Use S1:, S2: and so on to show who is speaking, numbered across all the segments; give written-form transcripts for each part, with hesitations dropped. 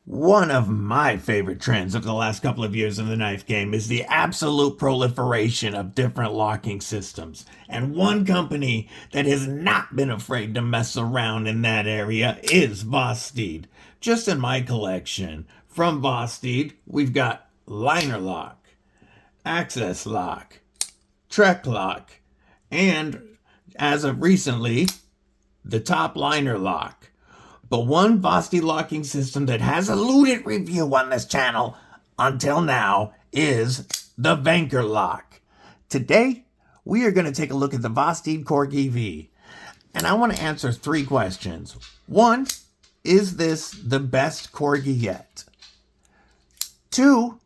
S1: One of my favorite trends of the last couple of years in the knife game is the absolute proliferation of different locking systems. And one company that has not been afraid to mess around in that area is Vosteed. Just in my collection, from Vosteed, we've got Liner Lock, Access Lock, Trek Lock, and as of recently, the Top Liner Lock. But one Vosteed locking system that has eluded review on this channel until now is the Vanchor Lock. Today, we are going to take a look at the Vosteed Corgi V. And I want to answer 3 questions. 1, is this the best Corgi yet? 2,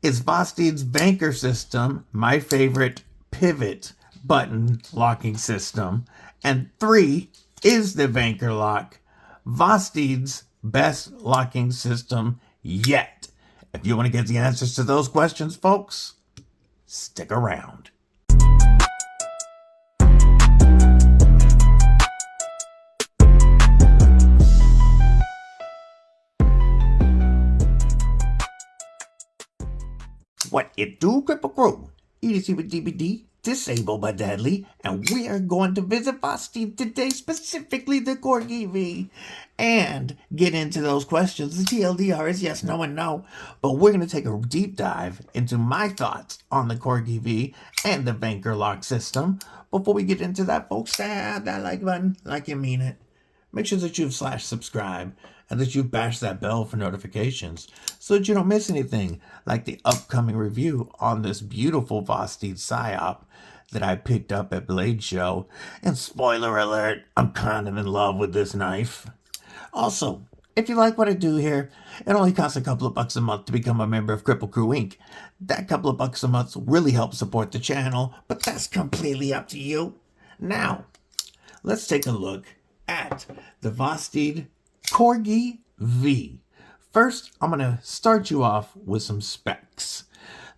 S1: is Vosteed's Vanchor system my favorite pivot button locking system? And 3, is the Vanchor Lock Vosteed's best locking system yet? If you want to get the answers to those questions, folks, stick around. What it do, Kripple Krew? EDC with DBD, disabled but deadly, and we are going to visit Vosteed today, specifically the Corgi V, and get into those questions. The TLDR is yes, no, and no, but we're going to take a deep dive into my thoughts on the Corgi V and the Vanchor Lock system. Before we get into that, folks, stab that like button like you mean it. Make sure that you've /subscribe and that you bash that bell for notifications so that you don't miss anything like the upcoming review on this beautiful Vosteed Psyop that I picked up at Blade Show. And spoiler alert, I'm kind of in love with this knife. Also, if you like what I do here, it only costs a couple of bucks a month to become a member of Kripple Krew Inc. That couple of bucks a month really helps support the channel, but that's completely up to you. Now, let's take a look at the Vosteed Corgi V. First, I'm going to start you off with some specs.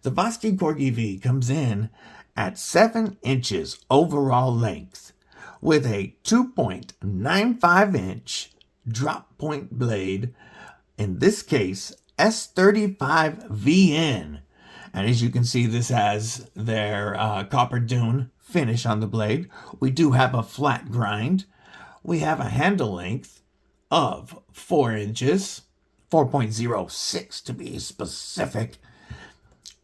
S1: The Vosteed Corgi V comes in at 7 inches overall length with a 2.95 inch drop point blade, in this case S35 VN. And as you can see, this has their copper dune finish on the blade. We do have a flat grind. We have a handle length of 4 inches, 4.06 to be specific.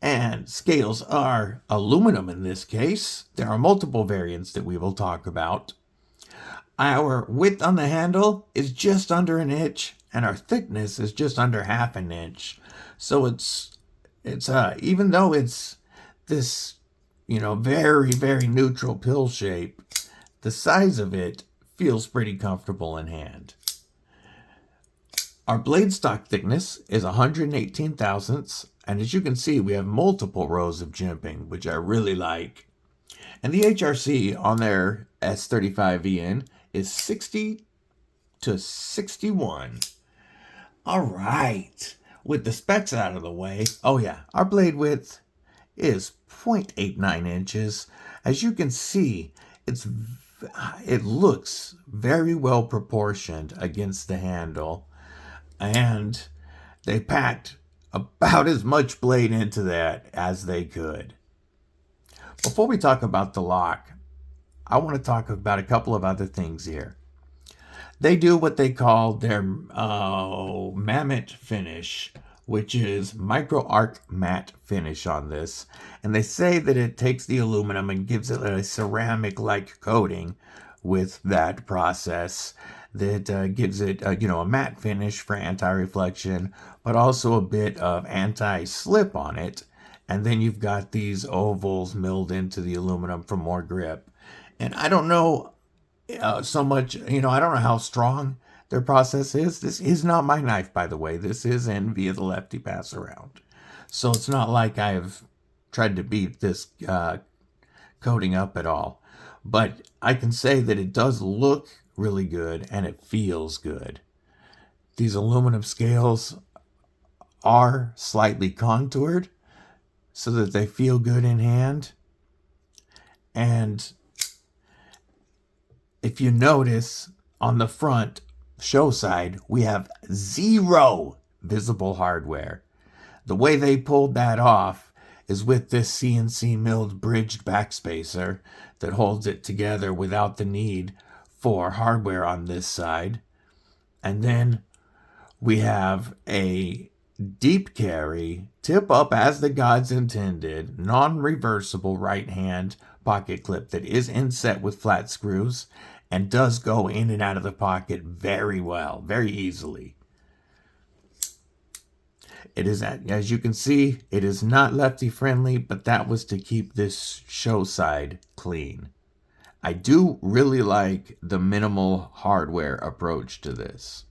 S1: And scales are aluminum in this case. There are multiple variants that we will talk about. Our width on the handle is just under 1 inch, and our thickness is just under 1/2 inch. So it's even though it's this, very, very neutral pill shape, the size of it feels pretty comfortable in hand. Our blade stock thickness is 118 thousandths, and as you can see, we have multiple rows of jimping, which I really like. And the HRC on their S35 VN is 60 to 61. All right, with the specs out of the way, our blade width is 0.89 inches. As you can see, it looks very well proportioned against the handle, and they packed about as much blade into that as they could. Before we talk about the lock, I want to talk about a couple of other things here. They do what they call their mammoth finish, which is micro arc matte finish on this. And they say that it takes the aluminum and gives it a ceramic-like coating with that process that gives it, a matte finish for anti-reflection, but also a bit of anti-slip on it. And then you've got these ovals milled into the aluminum for more grip. And I don't know so much, I don't know how strong their process is. This is not my knife, by the way. This is in via the Lefty Passaround. So it's not like I've tried to beat this coating up at all. But I can say that it does look really good and it feels good. These aluminum scales are slightly contoured so that they feel good in hand. And if you notice on the front, show side, we have 0 visible hardware. The way they pulled that off is with this CNC milled bridged backspacer that holds it together without the need for hardware on this side. And then we have a deep carry, tip up as the gods intended, non-reversible right hand pocket clip that is inset with flat screws and does go in and out of the pocket very well, very easily. It is, as you can see, it is not lefty friendly, but that was to keep this show side clean. I do really like the minimal hardware approach to this.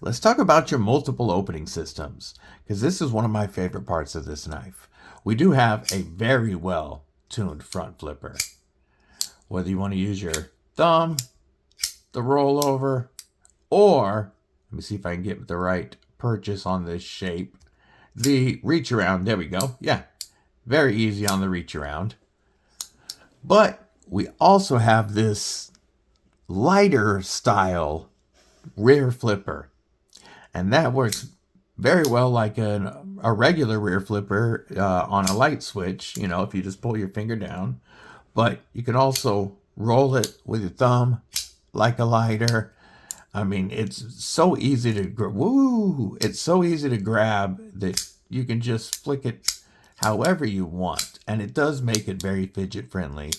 S1: Let's talk about your multiple opening systems, because this is one of my favorite parts of this knife. We do have a very well tuned front flipper. Whether you want to use your thumb, the rollover, or, let me see if I can get the right purchase on this shape, the reach around. There we go. Yeah, very easy on the reach around. But we also have this lighter style rear flipper, and that works very well like a regular rear flipper on a light switch, you know, if you just pull your finger down. But you can also roll it with your thumb like a lighter. I mean, it's so easy to it's so easy to grab that you can just flick it however you want, and it does make it very fidget friendly.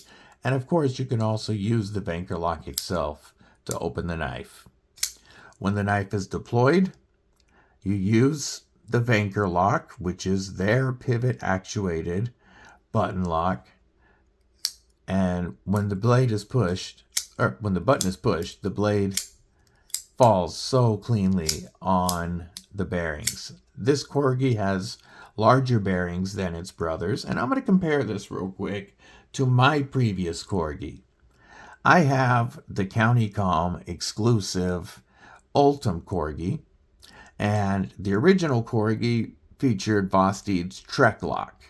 S1: And of course, you can also use the Vanchor Lock itself to open the knife. When the knife is deployed, you use the Vanchor Lock, which is their pivot actuated button lock. And when the blade is pushed, or when the button is pushed, the blade falls so cleanly on the bearings. This Corgi has larger bearings than its brothers, and I'm going to compare this real quick to my previous Corgi. I have the County Calm exclusive Ultim Corgi, and the original Corgi featured Vosteed's Trek Lock.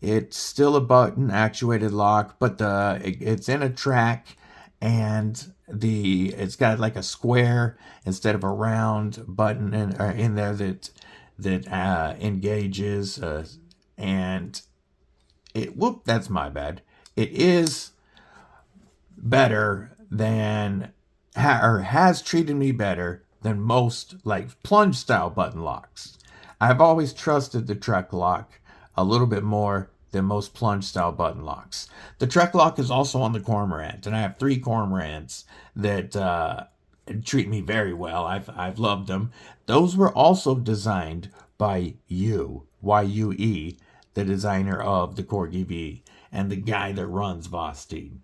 S1: It's still a button actuated lock, but it's in a track, and it's got like a square instead of a round button in there that engages, and that's my bad. It is better than, or has treated me better than most like plunge style button locks. I've always trusted the Trek Lock a little bit more than most plunge style button locks. The Trek Lock is also on the Cormorant, and I have 3 Cormorants that treat me very well. I've loved them. Those were also designed by Y-U-E, the designer of the Corgi V and the guy that runs Vosteed.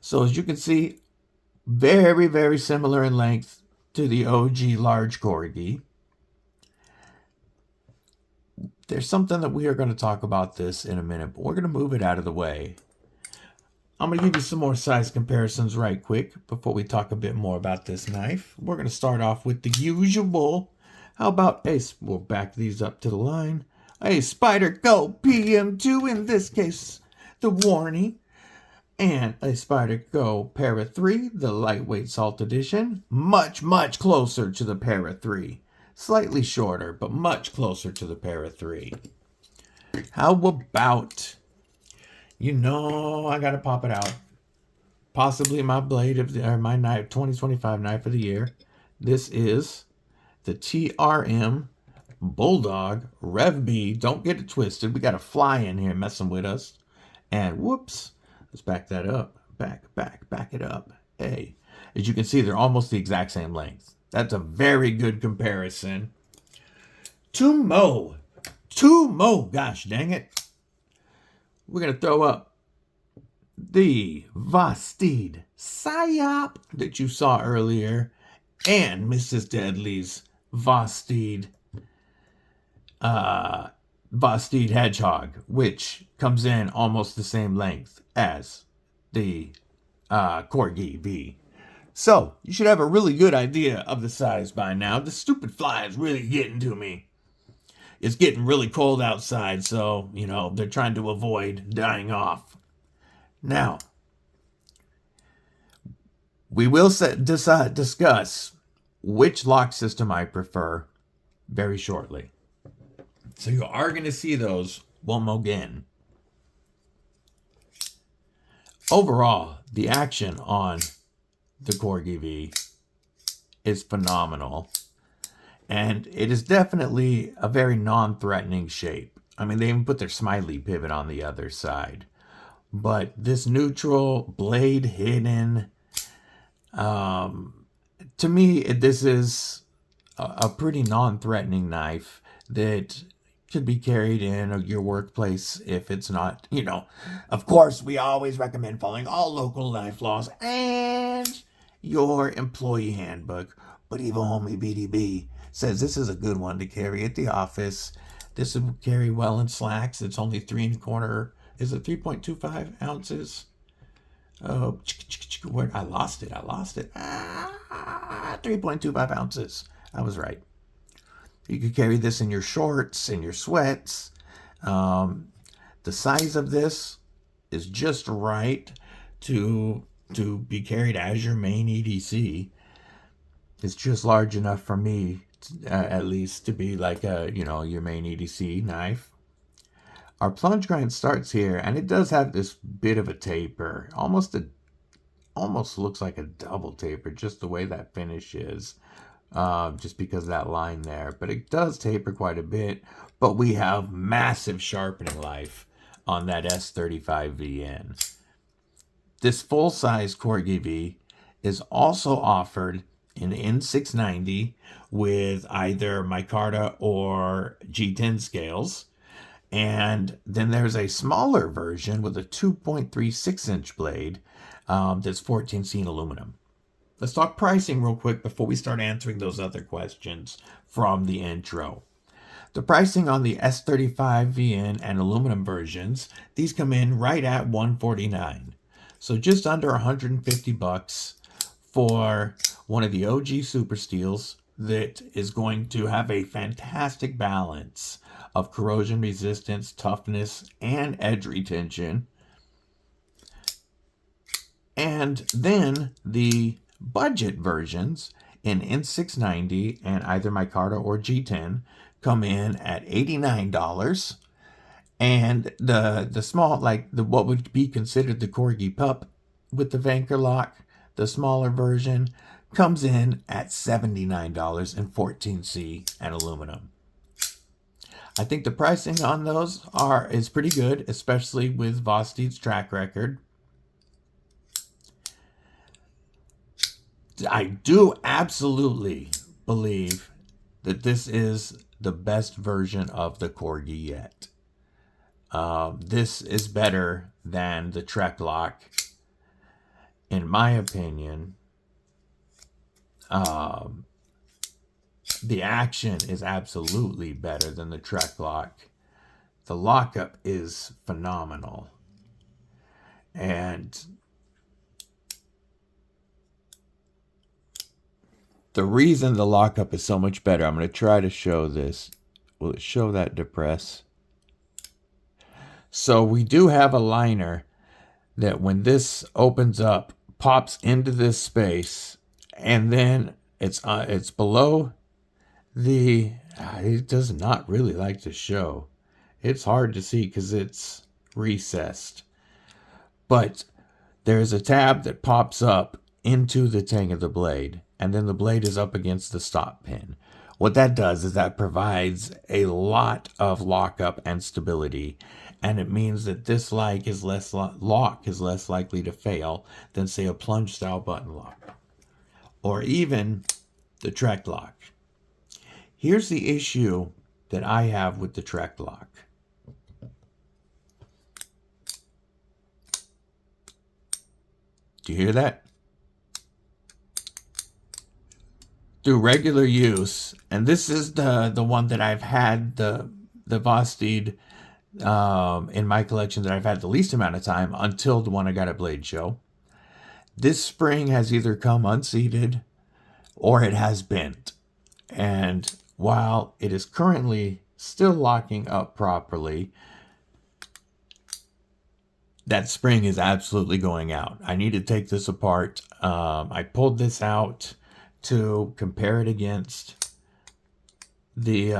S1: So as you can see, very, very similar in length to the OG large Corgi. There's something that we are going to talk about this in a minute, but we're going to move it out of the way. I'm going to give you some more size comparisons right quick before we talk a bit more about this knife. We're going to start off with the usual. How about we'll back these up to the line. A Spyderco PM2, in this case, the Warnie. And a Spyderco Para 3, the lightweight salt edition. Much, much closer to the Para 3. Slightly shorter, but much closer to the Para 3. How about, I gotta pop it out. Possibly my my knife, 2025 knife of the year. This is the TRM Bulldog Rev B. Don't get it twisted. We got a fly in here messing with us. And whoops. Let's back that up. Back it up. Hey. As you can see, they're almost the exact same length. That's a very good comparison. Two more. Gosh dang it. We're going to throw up the Vosteed Psyop that you saw earlier, and Mrs. Deadly's Vosteed Hedgehog, which comes in almost the same length as the Corgi V. So, you should have a really good idea of the size by now. The stupid fly is really getting to me. It's getting really cold outside, so, they're trying to avoid dying off. Now, We will discuss which lock system I prefer very shortly. So you are going to see those one more again. Overall, the action on the Corgi V is phenomenal. And it is definitely a very non-threatening shape. I mean, they even put their smiley pivot on the other side. But this neutral, blade hidden, to me, this is a pretty non-threatening knife that could be carried in your workplace if it's not, of course, we always recommend following all local knife laws and your employee handbook. But even homie BDB says this is a good one to carry at the office. This will carry well in slacks. It's only 3.25. Is it 3.25 ounces? Oh, where I lost it. 3.25 ounces. I was right. You could carry this in your shorts, in your sweats. The size of this is just right to be carried as your main EDC. It's just large enough for me, at least, to be like your main EDC knife. Our plunge grind starts here, and it does have this bit of a taper, almost looks like a double taper, just the way that finish is, just because of that line there. But it does taper quite a bit. But we have massive sharpening life on that S35VN. This full-size Corgi V is also offered in N690 with either micarta or G10 scales. And then there's a smaller version with a 2.36-inch blade that's 14C in aluminum. Let's talk pricing real quick before we start answering those other questions from the intro. The pricing on the S35VN and aluminum versions, these come in right at $149. So just under $150 for one of the OG Super Steels that is going to have a fantastic balance of corrosion resistance, toughness, and edge retention. And then the budget versions in N690 and either micarta or G10 come in at $89. And the small, what would be considered the Corgi Pup with the Vanchor Lock, the smaller version, comes in at $79 in 14C and aluminum. I think the pricing on those is pretty good, especially with Vosteed's track record. I do absolutely believe that this is the best version of the Corgi yet. This is better than the Trek Lock, in my opinion. The action is absolutely better than the Trek Lock. The lockup is phenomenal. And the reason the lockup is so much better, I'm going to try to show this. Will it show that depress? So we do have a liner that when this opens up, pops into this space, and then it's below the, it does not really like to show. It's hard to see because it's recessed. But there's a tab that pops up into the tang of the blade, and then the blade is up against the stop pin. What that does is that provides a lot of lockup and stability, and it means that this lock is less likely to fail than, say, a plunge style button lock or even the Trek Lock. Here's the issue that I have with the Trek Lock. Do you hear that? Through regular use, and this is the one that I've had, the Vosteed in my collection that I've had the least amount of time until the one I got at Blade Show. This spring has either come unseated or it has bent. And while it is currently still locking up properly, that spring is absolutely going out. I need to take this apart. I pulled this out to compare it against the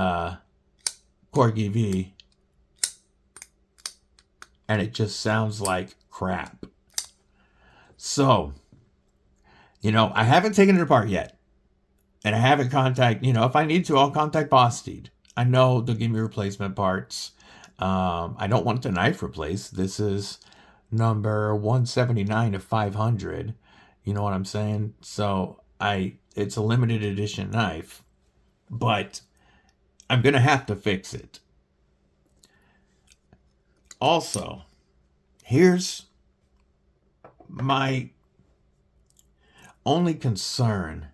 S1: Corgi V, and it just sounds like crap. So, I haven't taken it apart yet. And I haven't if I need to, I'll contact Vosteed. I know they'll give me replacement parts. I don't want the knife replaced. This is number 179 of 500. You know what I'm saying? So it's a limited edition knife, but I'm going to have to fix it. Also, here's my only concern.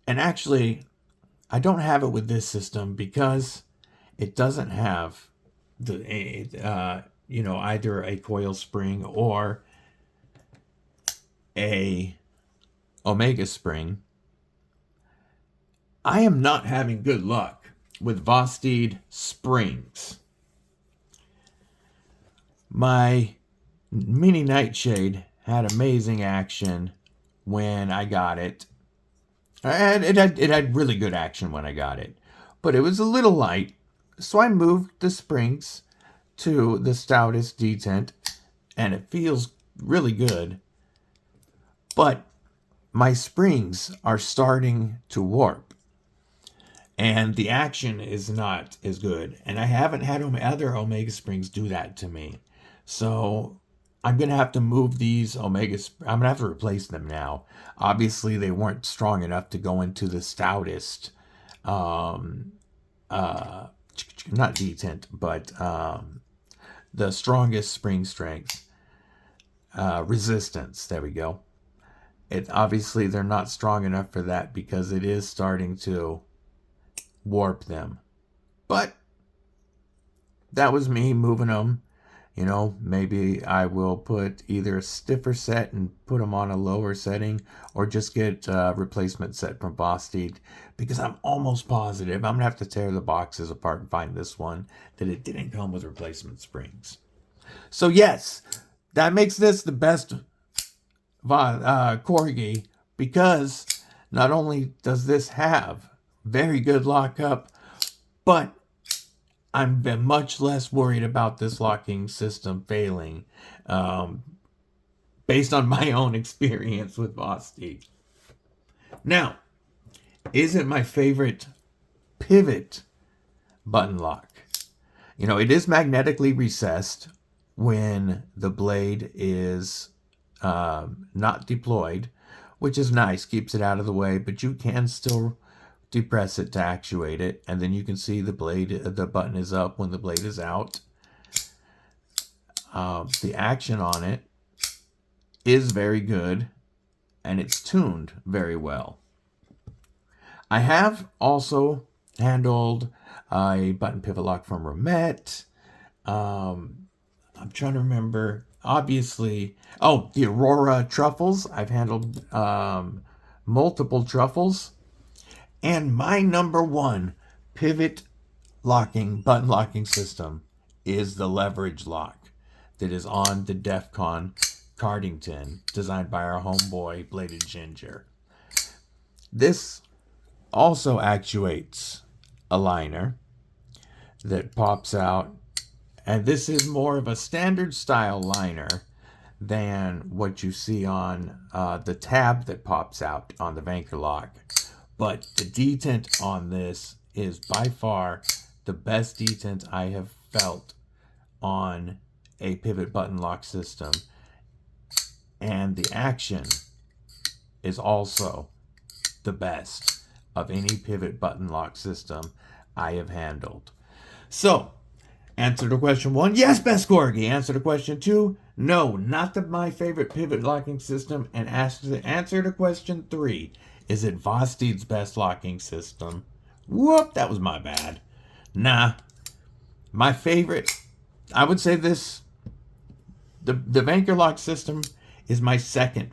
S1: And actually, I don't have it with this system because it doesn't have either a coil spring or a Omega spring. I am not having good luck with Vosteed springs. My mini nightshade had amazing action when I got it. It had really good action when I got it, but it was a little light, so I moved the springs to the stoutest detent, and it feels really good. But my springs are starting to warp, and the action is not as good, and I haven't had other Omega springs do that to me. So I'm going to have to move these I'm going to have to replace them now. Obviously, they weren't strong enough to go into the stoutest, not detent, but the strongest spring strength, resistance. There we go. Obviously, they're not strong enough for that because it is starting to warp them. But that was me moving them. Maybe I will put either a stiffer set and put them on a lower setting, or just get a replacement set from Vosteed, because I'm almost positive I'm going to have to tear the boxes apart and find this one that it didn't come with replacement springs. So yes, that makes this the best Corgi, because not only does this have very good lockup, but I'm much less worried about this locking system failing, based on my own experience with Vosteed. Now, is it my favorite pivot button lock? It is magnetically recessed when the blade is not deployed, which is nice, keeps it out of the way, but you can still depress it to actuate it, and then you can see the button is up when the blade is out. The action on it is very good, and it's tuned very well. I have also handled a button pivot lock from Romette. I'm trying to remember. Obviously, the Aurora truffles. I've handled multiple truffles. And my number one pivot button locking system is the leverage lock that is on the DEFCON Cardington, designed by our homeboy Bladed Ginger. This also actuates a liner that pops out, and this is more of a standard style liner than what you see on the tab that pops out on the Vanchor Lock. But the detent on this is by far the best detent I have felt on a pivot button lock system. And the action is also the best of any pivot button lock system I have handled. So, answer to question 1, yes, best Corgi. Answer to question 2, no, not my favorite pivot locking system. And answer to question 3, is it Vosteed's best locking system? Whoop, that was my bad. Nah. My favorite, I would say this, the Vanchor Lock system is my second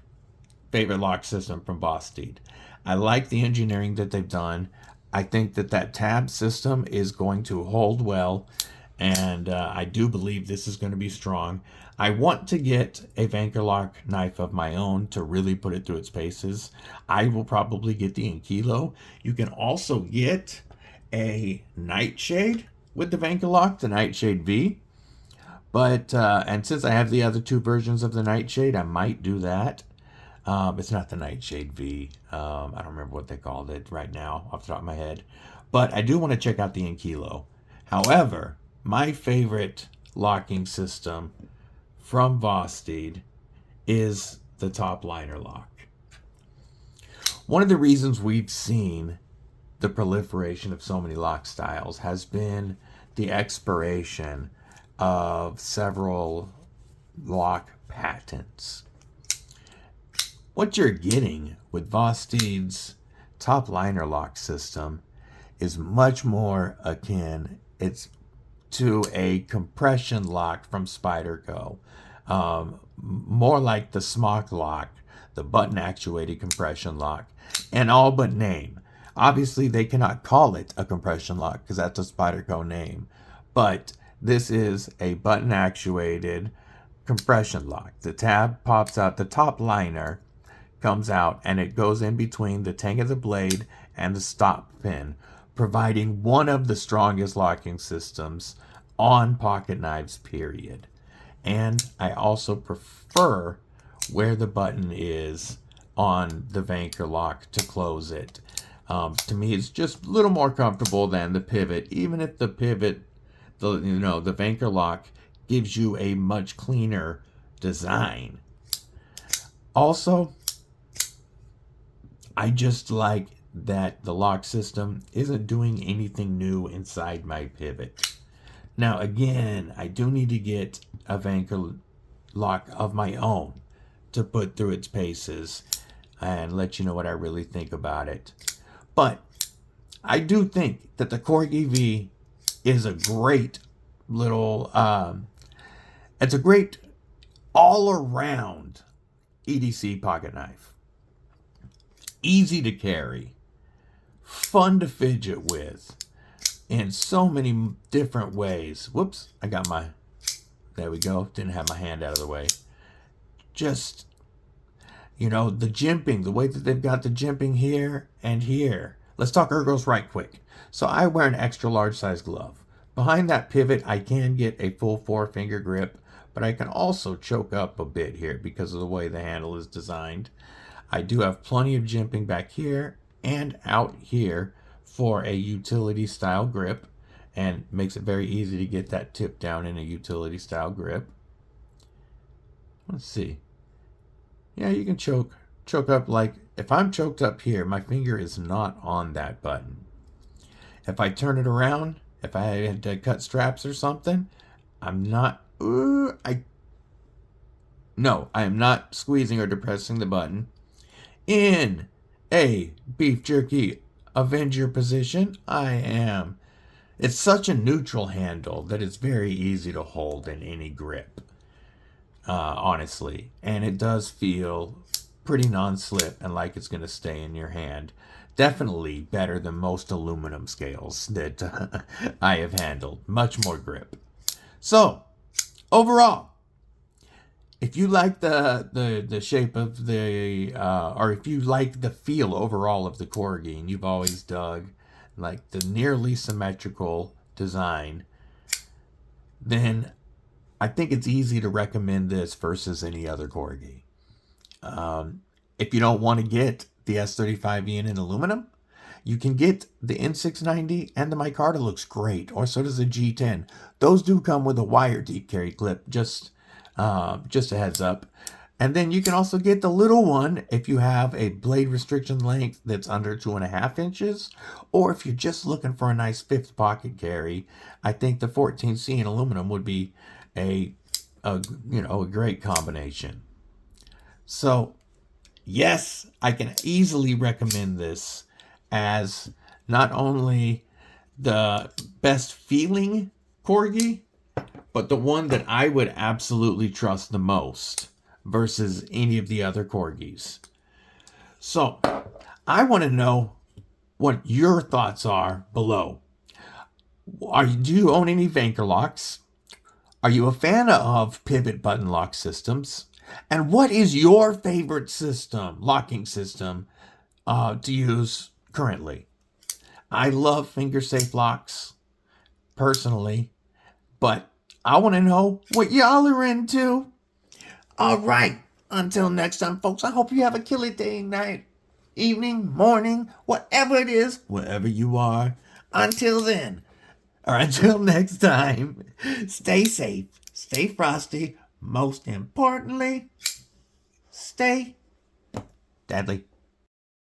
S1: favorite lock system from Vosteed. I like the engineering that they've done. I think that tab system is going to hold well. And I do believe this is going to be strong. I want to get a Vanchor Lock knife of my own to really put it through its paces. I will probably get the Inkilo. You can also get a Nightshade with the Vanchor Lock, the Nightshade V. But, and since I have the other two versions of the Nightshade, I might do that. It's not the Nightshade V. I don't remember what they called it right now off the top of my head. But I do want to check out the Inkilo. However, my favorite locking system from Vosteed is the top liner lock. One of the reasons we've seen the proliferation of so many lock styles has been the expiration of several lock patents. What you're getting with Vosteed's top liner lock system is much more akin to a compression lock from Spyderco. More like the Smock lock, the button actuated compression lock, and all but name. Obviously, they cannot call it a compression lock because that's a Spyderco name. But this is a button actuated compression lock. The tab pops out, the top liner comes out, and it goes in between the tang of the blade and the stop pin, providing one of the strongest locking systems on pocket knives, period. And I also prefer where the button is on the Vanchor Lock to close it. To me, it's just a little more comfortable than the pivot, even if the pivot, the Vanchor Lock gives you a much cleaner design. Also, I just like that the lock system isn't doing anything new inside my pivot. Now, again, I do need to get a Vanchor Lock of my own to put through its paces and let you know what I really think about it. But I do think that the Corgi V is a great little, it's a great all-around EDC pocket knife. Easy to carry, fun to fidget with in so many different ways. Whoops, there we go. Didn't have my hand out of the way. Just, the jimping, the way that they've got the jimping here and here. Let's talk ergos right quick. So I wear an extra large size glove. Behind that pivot, I can get a full 4-finger grip, but I can also choke up a bit here because of the way the handle is designed. I do have plenty of jimping back here and out here for a utility style grip, and makes it very easy to get that tip down in a utility style grip. Let's see. Yeah, you can choke up. Like if I'm choked up here, my finger is not on that button. If I turn it around, if I had to cut straps or something, I am not squeezing or depressing the button. In a beef jerky Avenger position, I am. It's such a neutral handle that it's very easy to hold in any grip, honestly. And it does feel pretty non-slip and like it's going to stay in your hand. Definitely better than most aluminum scales that I have handled. Much more grip. So, overall, if you like the shape of or if you like the feel overall of the Corgi, and you've always dug like the nearly symmetrical design, then I think it's easy to recommend this versus any other Corgi. If you don't want to get the S35E in aluminum, you can get the N690, and the Micarta looks great, or so does the G10. Those do come with a wire deep carry clip, just a heads up. And then you can also get the little one if you have a blade restriction length that's under 2.5 inches, or if you're just looking for a nice fifth pocket carry. I think the 14C in aluminum would be a great combination. So yes, I can easily recommend this as not only the best feeling Corgi, but the one that I would absolutely trust the most versus any of the other Corgis. So I want to know what your thoughts are below. Do you own any Vanchor locks? Are you a fan of pivot button lock systems? And what is your favorite locking system, to use currently? I love finger safe locks, personally, but I want to know what y'all are into. All right. Until next time, folks, I hope you have a killer day, night, evening, morning, whatever it is, wherever you are. Until then, or until next time, stay safe, stay frosty, most importantly, stay deadly.